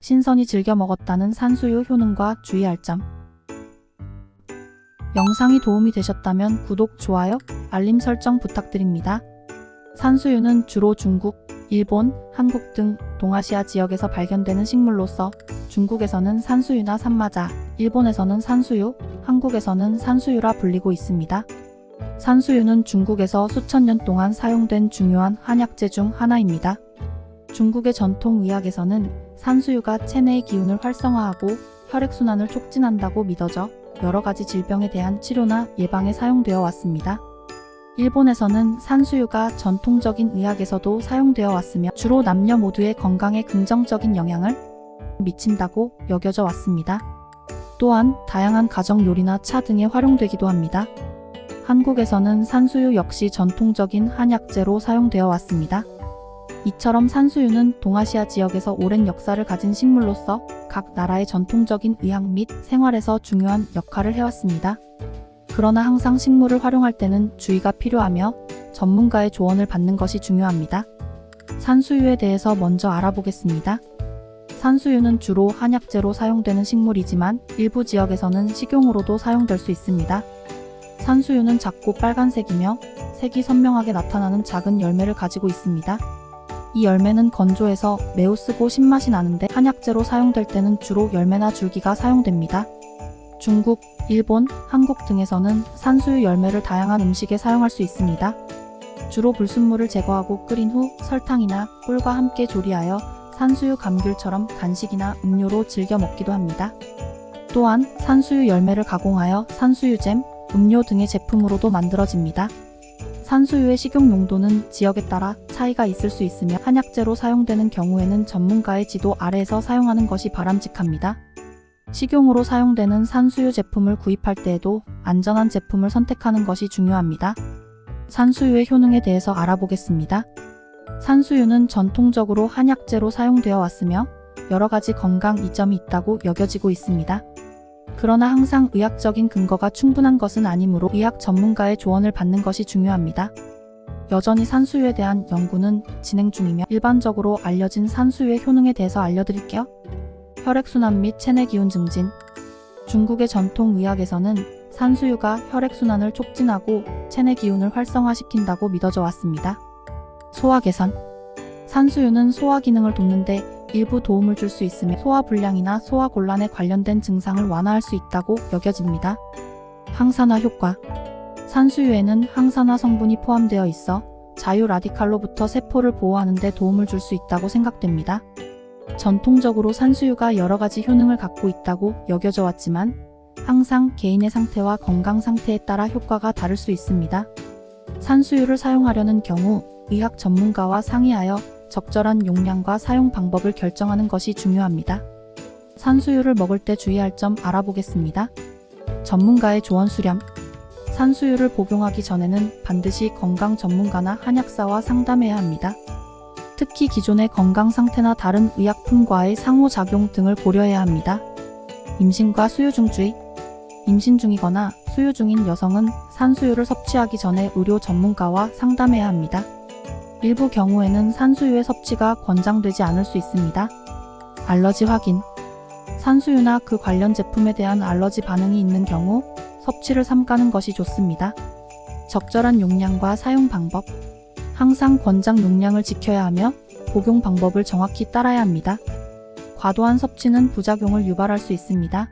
신선히 즐겨 먹었다는 산수유 효능과 주의할 점. 영상이 도움이 되셨다면 구독, 좋아요, 알림 설정 부탁드립니다. 산수유는 주로 중국, 일본, 한국 등 동아시아 지역에서 발견되는 식물로서 중국에서는 산수유나 산마자, 일본에서는 산수유, 한국에서는 산수유라 불리고 있습니다. 산수유는 중국에서 수천 년 동안 사용된 중요한 한약재 중 하나입니다. 중국의 전통 의학에서는 산수유가 체내의 기운을 활성화하고 혈액순환을 촉진한다고 믿어져 여러 가지 질병에 대한 치료나 예방에 사용되어 왔습니다. 일본에서는 산수유가 전통적인 의학에서도 사용되어 왔으며 주로 남녀 모두의 건강에 긍정적인 영향을 미친다고 여겨져 왔습니다. 또한 다양한 가정 요리나 차 등에 활용되기도 합니다. 한국에서는 산수유 역시 전통적인 한약재로 사용되어 왔습니다. 이처럼 산수유는 동아시아 지역에서 오랜 역사를 가진 식물로서 각 나라의 전통적인 의학 및 생활에서 중요한 역할을 해왔습니다. 그러나 항상 식물을 활용할 때는 주의가 필요하며 전문가의 조언을 받는 것이 중요합니다. 산수유에 대해서 먼저 알아보겠습니다. 산수유는 주로 한약재로 사용되는 식물이지만 일부 지역에서는 식용으로도 사용될 수 있습니다. 산수유는 작고 빨간색이며 색이 선명하게 나타나는 작은 열매를 가지고 있습니다. 이 열매는 건조해서 매우 쓰고 신맛이 나는데 한약재로 사용될 때는 주로 열매나 줄기가 사용됩니다. 중국, 일본, 한국 등에서는 산수유 열매를 다양한 음식에 사용할 수 있습니다. 주로 불순물을 제거하고 끓인 후 설탕이나 꿀과 함께 조리하여 산수유 감귤처럼 간식이나 음료로 즐겨 먹기도 합니다. 또한 산수유 열매를 가공하여 산수유잼, 음료 등의 제품으로도 만들어집니다. 산수유의 식용 용도는 지역에 따라 차이가 있을 수 있으며 한약재로 사용되는 경우에는 전문가의 지도 아래에서 사용하는 것이 바람직합니다. 식용으로 사용되는 산수유 제품을 구입할 때에도 안전한 제품을 선택하는 것이 중요합니다. 산수유의 효능에 대해서 알아보겠습니다. 산수유는 전통적으로 한약재로 사용되어 왔으며 여러 가지 건강 이점이 있다고 여겨지고 있습니다. 그러나 항상 의학적인 근거가 충분한 것은 아니므로 의학 전문가의 조언을 받는 것이 중요합니다. 여전히 산수유에 대한 연구는 진행 중이며 일반적으로 알려진 산수유의 효능에 대해서 알려드릴게요. 혈액순환 및 체내 기운 증진. 중국의 전통 의학에서는 산수유가 혈액순환을 촉진하고 체내 기운을 활성화시킨다고 믿어져 왔습니다. 소화 개선. 산수유는 소화 기능을 돕는데 일부 도움을 줄 수 있으며 소화불량이나 소화곤란에 관련된 증상을 완화할 수 있다고 여겨집니다. 항산화 효과. 산수유에는 항산화 성분이 포함되어 있어 자유 라디칼로부터 세포를 보호하는 데 도움을 줄 수 있다고 생각됩니다. 전통적으로 산수유가 여러 가지 효능을 갖고 있다고 여겨져 왔지만 항상 개인의 상태와 건강 상태에 따라 효과가 다를 수 있습니다. 산수유를 사용하려는 경우 의학 전문가와 상의하여 적절한 용량과 사용 방법을 결정하는 것이 중요합니다. 산수유를 먹을 때 주의할 점 알아보겠습니다. 전문가의 조언 수렴. 산수유를 복용하기 전에는 반드시 건강 전문가나 한약사와 상담해야 합니다. 특히 기존의 건강 상태나 다른 의약품과의 상호작용 등을 고려해야 합니다. 임신과 수유 중 주의. 임신 중이거나 수유 중인 여성은 산수유를 섭취하기 전에 의료 전문가와 상담해야 합니다. 일부 경우에는 산수유의 섭취가 권장되지 않을 수 있습니다. 알러지 확인. 산수유나 그 관련 제품에 대한 알러지 반응이 있는 경우 섭취를 삼가는 것이 좋습니다. 적절한 용량과 사용 방법. 항상 권장 용량을 지켜야 하며 복용 방법을 정확히 따라야 합니다. 과도한 섭취는 부작용을 유발할 수 있습니다.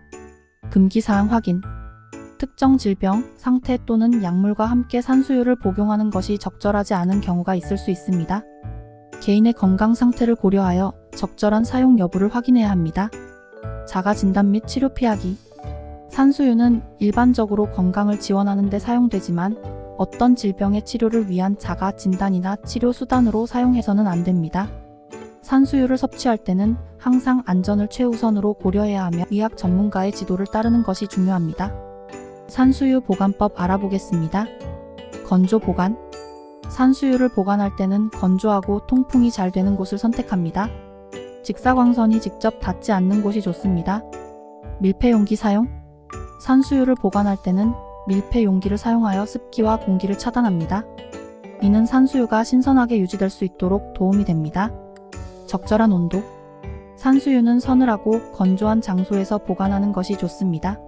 금기사항 확인. 특정 질병, 상태 또는 약물과 함께 산수유를 복용하는 것이 적절하지 않은 경우가 있을 수 있습니다. 개인의 건강 상태를 고려하여 적절한 사용 여부를 확인해야 합니다. 자가 진단 및 치료 피하기. 산수유는 일반적으로 건강을 지원하는 데 사용되지만 어떤 질병의 치료를 위한 자가 진단이나 치료 수단으로 사용해서는 안 됩니다. 산수유를 섭취할 때는 항상 안전을 최우선으로 고려해야 하며 의학 전문가의 지도를 따르는 것이 중요합니다. 산수유 보관법 알아보겠습니다. 건조 보관. 산수유를 보관할 때는 건조하고 통풍이 잘 되는 곳을 선택합니다. 직사광선이 직접 닿지 않는 곳이 좋습니다. 밀폐 용기 사용. 산수유를 보관할 때는 밀폐 용기를 사용하여 습기와 공기를 차단합니다. 이는 산수유가 신선하게 유지될 수 있도록 도움이 됩니다. 적절한 온도. 산수유는 서늘하고 건조한 장소에서 보관하는 것이 좋습니다.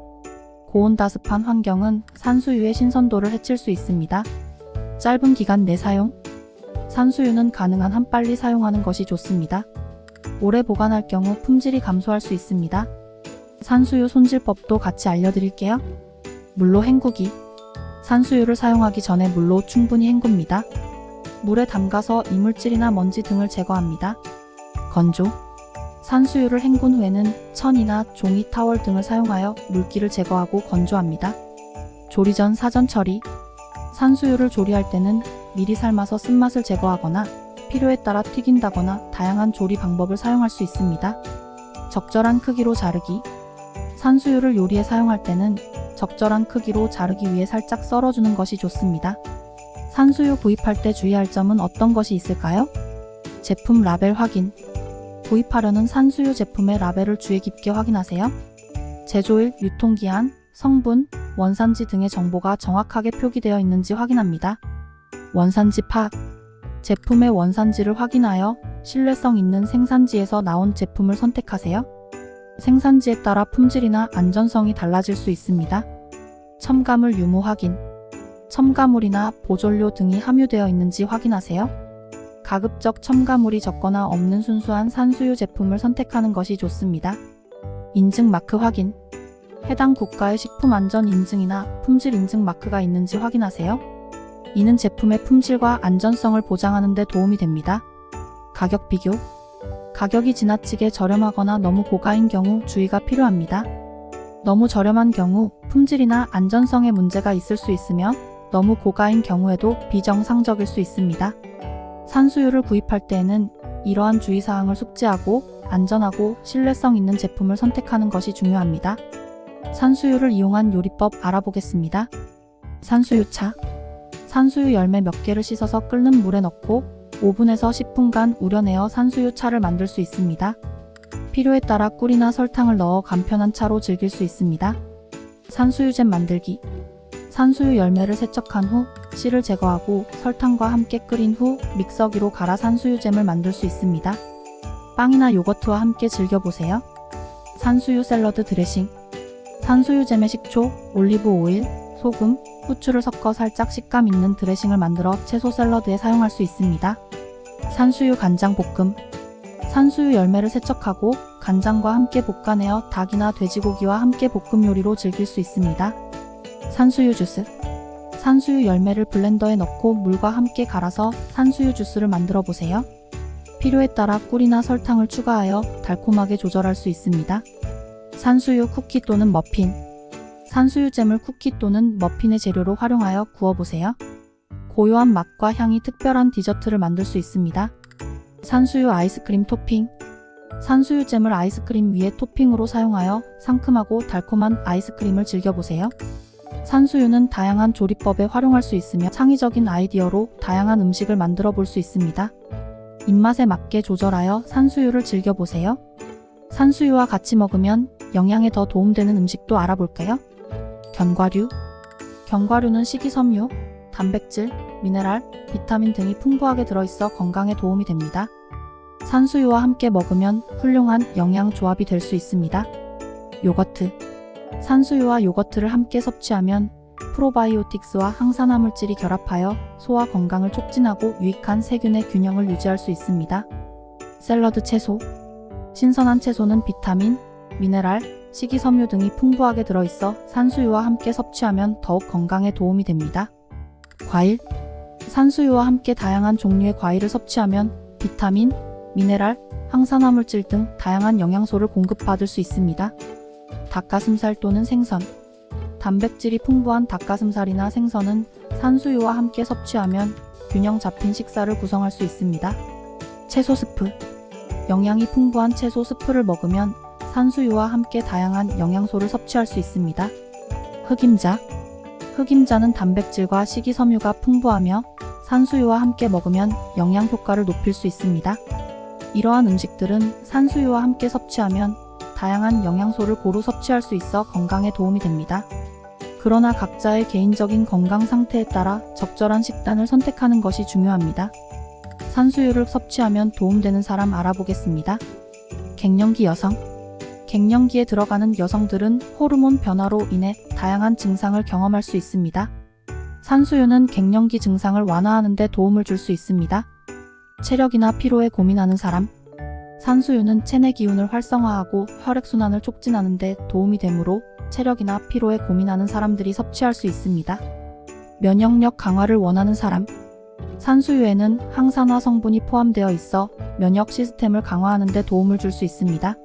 고온다습한 환경은 산수유의 신선도를 해칠 수 있습니다. 짧은 기간 내 사용. 산수유는 가능한 한 빨리 사용하는 것이 좋습니다. 오래 보관할 경우 품질이 감소할 수 있습니다. 산수유 손질법도 같이 알려드릴게요. 물로 헹구기. 산수유를 사용하기 전에 물로 충분히 헹굽니다. 물에 담가서 이물질이나 먼지 등을 제거합니다. 건조. 산수유를 헹군 후에는 천이나 종이 타월 등을 사용하여 물기를 제거하고 건조합니다. 조리 전 사전 처리. 산수유를 조리할 때는 미리 삶아서 쓴맛을 제거하거나 필요에 따라 튀긴다거나 다양한 조리 방법을 사용할 수 있습니다. 적절한 크기로 자르기. 산수유를 요리에 사용할 때는 적절한 크기로 자르기 위해 살짝 썰어주는 것이 좋습니다. 산수유 구입할 때 주의할 점은 어떤 것이 있을까요? 제품 라벨 확인. 구입하려는 산수유 제품의 라벨을 주의 깊게 확인하세요. 제조일, 유통기한, 성분, 원산지 등의 정보가 정확하게 표기되어 있는지 확인합니다. 원산지 파악. 제품의 원산지를 확인하여 신뢰성 있는 생산지에서 나온 제품을 선택하세요. 생산지에 따라 품질이나 안전성이 달라질 수 있습니다. 첨가물 유무 확인. 첨가물이나 보존료 등이 함유되어 있는지 확인하세요. 가급적 첨가물이 적거나 없는 순수한 산수유 제품을 선택하는 것이 좋습니다. 인증 마크 확인. 해당 국가의 식품안전 인증이나 품질 인증 마크가 있는지 확인하세요. 이는 제품의 품질과 안전성을 보장하는 데 도움이 됩니다. 가격 비교. 가격이 지나치게 저렴하거나 너무 고가인 경우 주의가 필요합니다. 너무 저렴한 경우 품질이나 안전성에 문제가 있을 수 있으며 너무 고가인 경우에도 비정상적일 수 있습니다. 산수유를 구입할 때에는 이러한 주의사항을 숙지하고 안전하고 신뢰성 있는 제품을 선택하는 것이 중요합니다. 산수유를 이용한 요리법 알아보겠습니다. 산수유차. 산수유 열매 몇 개를 씻어서 끓는 물에 넣고 5분에서 10분간 우려내어 산수유차를 만들 수 있습니다. 필요에 따라 꿀이나 설탕을 넣어 간편한 차로 즐길 수 있습니다. 산수유잼 만들기. 산수유 열매를 세척한 후 씨를 제거하고 설탕과 함께 끓인 후 믹서기로 갈아 산수유잼을 만들 수 있습니다. 빵이나 요거트와 함께 즐겨보세요. 산수유 샐러드 드레싱. 산수유잼에 식초, 올리브 오일, 소금, 후추를 섞어 살짝 식감 있는 드레싱을 만들어 채소 샐러드에 사용할 수 있습니다. 산수유 간장 볶음. 산수유 열매를 세척하고 간장과 함께 볶아내어 닭이나 돼지고기와 함께 볶음 요리로 즐길 수 있습니다. 산수유 주스. 산수유 열매를 블렌더에 넣고 물과 함께 갈아서 산수유 주스를 만들어 보세요. 필요에 따라 꿀이나 설탕을 추가하여 달콤하게 조절할 수 있습니다. 산수유 쿠키 또는 머핀. 산수유잼을 쿠키 또는 머핀의 재료로 활용하여 구워보세요. 고요한 맛과 향이 특별한 디저트를 만들 수 있습니다. 산수유 아이스크림 토핑. 산수유잼을 아이스크림 위에 토핑으로 사용하여 상큼하고 달콤한 아이스크림을 즐겨보세요. 산수유는 다양한 조리법에 활용할 수 있으며 창의적인 아이디어로 다양한 음식을 만들어 볼 수 있습니다. 입맛에 맞게 조절하여 산수유를 즐겨보세요. 산수유와 같이 먹으면 영양에 더 도움되는 음식도 알아볼까요? 견과류. 견과류는 식이섬유, 단백질, 미네랄, 비타민 등이 풍부하게 들어있어 건강에 도움이 됩니다. 산수유와 함께 먹으면 훌륭한 영양 조합이 될 수 있습니다. 요거트. 산수유와 요거트를 함께 섭취하면 프로바이오틱스와 항산화 물질이 결합하여 소화 건강을 촉진하고 유익한 세균의 균형을 유지할 수 있습니다. 샐러드 채소. 신선한 채소는 비타민, 미네랄, 식이섬유 등이 풍부하게 들어있어 산수유와 함께 섭취하면 더욱 건강에 도움이 됩니다. 과일. 산수유와 함께 다양한 종류의 과일을 섭취하면 비타민, 미네랄, 항산화 물질 등 다양한 영양소를 공급받을 수 있습니다. 닭가슴살 또는 생선. 단백질이 풍부한 닭가슴살이나 생선은 산수유와 함께 섭취하면 균형 잡힌 식사를 구성할 수 있습니다. 채소 스프. 영양이 풍부한 채소 스프를 먹으면 산수유와 함께 다양한 영양소를 섭취할 수 있습니다. 흑임자. 흑임자는 단백질과 식이섬유가 풍부하며 산수유와 함께 먹으면 영양 효과를 높일 수 있습니다. 이러한 음식들은 산수유와 함께 섭취하면 다양한 영양소를 고루 섭취할 수 있어 건강에 도움이 됩니다. 그러나 각자의 개인적인 건강 상태에 따라 적절한 식단을 선택하는 것이 중요합니다. 산수유를 섭취하면 도움되는 사람 알아보겠습니다. 갱년기 여성. 갱년기에 들어가는 여성들은 호르몬 변화로 인해 다양한 증상을 경험할 수 있습니다. 산수유는 갱년기 증상을 완화하는 데 도움을 줄 수 있습니다. 체력이나 피로에 고민하는 사람. 산수유는 체내 기운을 활성화하고 혈액순환을 촉진하는 데 도움이 되므로 체력이나 피로에 고민하는 사람들이 섭취할 수 있습니다. 면역력 강화를 원하는 사람. 산수유에는 항산화 성분이 포함되어 있어 면역 시스템을 강화하는 데 도움을 줄 수 있습니다.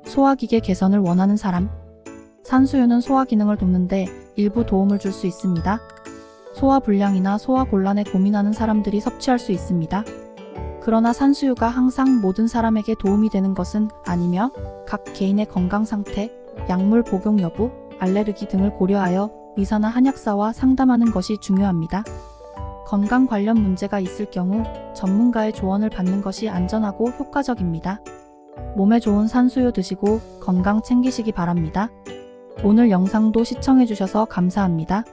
소화기계 개선을 원하는 사람. 산수유는 소화 기능을 돕는데 일부 도움을 줄 수 있습니다. 소화불량이나 소화곤란에 고민하는 사람들이 섭취할 수 있습니다. 그러나 산수유가 항상 모든 사람에게 도움이 되는 것은 아니며 각 개인의 건강 상태, 약물 복용 여부, 알레르기 등을 고려하여 의사나 한약사와 상담하는 것이 중요합니다. 건강 관련 문제가 있을 경우 전문가의 조언을 받는 것이 안전하고 효과적입니다. 몸에 좋은 산수유 드시고 건강 챙기시기 바랍니다. 오늘 영상도 시청해주셔서 감사합니다.